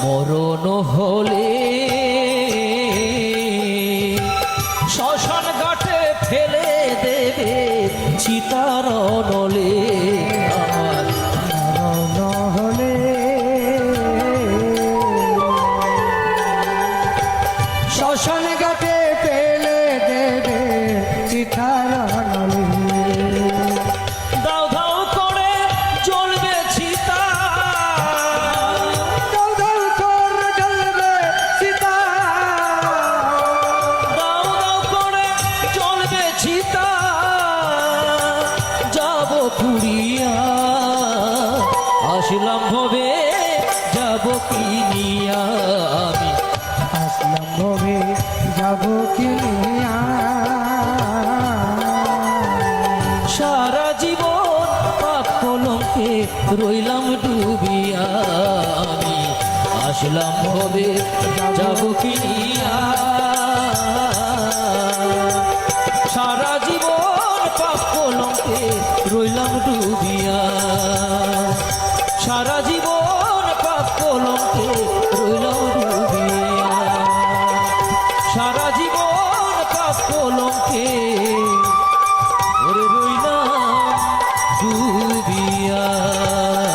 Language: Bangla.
মরণ হলে শ্মশান ঘাটে ফেলে দেবে চিতার নলে। আমার মরণ হলে শ্মশান ঘাটে ফেলে দেবে চিতার নলে। দাও দাও করে জ্বলবে চিতা, দাও দাও করে জ্বলবে চিতা, দাও দাও করে জ্বলবে চিতা। যাব পুড়িয়া আসলাম ভবে, যাব কিনিয়া আমি আসলাম ভবে যাব কিনিয়া। সারা জীবন পাপ কলঙ্কে রইলাম ডুবিয়া আমি আসলাম ভবে, যাব কিনিয়া। সারা জীবন পাপ কলঙ্কে রইলাম ডুবিয়া, সারা জীবন পাপ কলঙ্কে রইলাম ডুবিয়া, সারা জীবন পাপ কলঙ্কে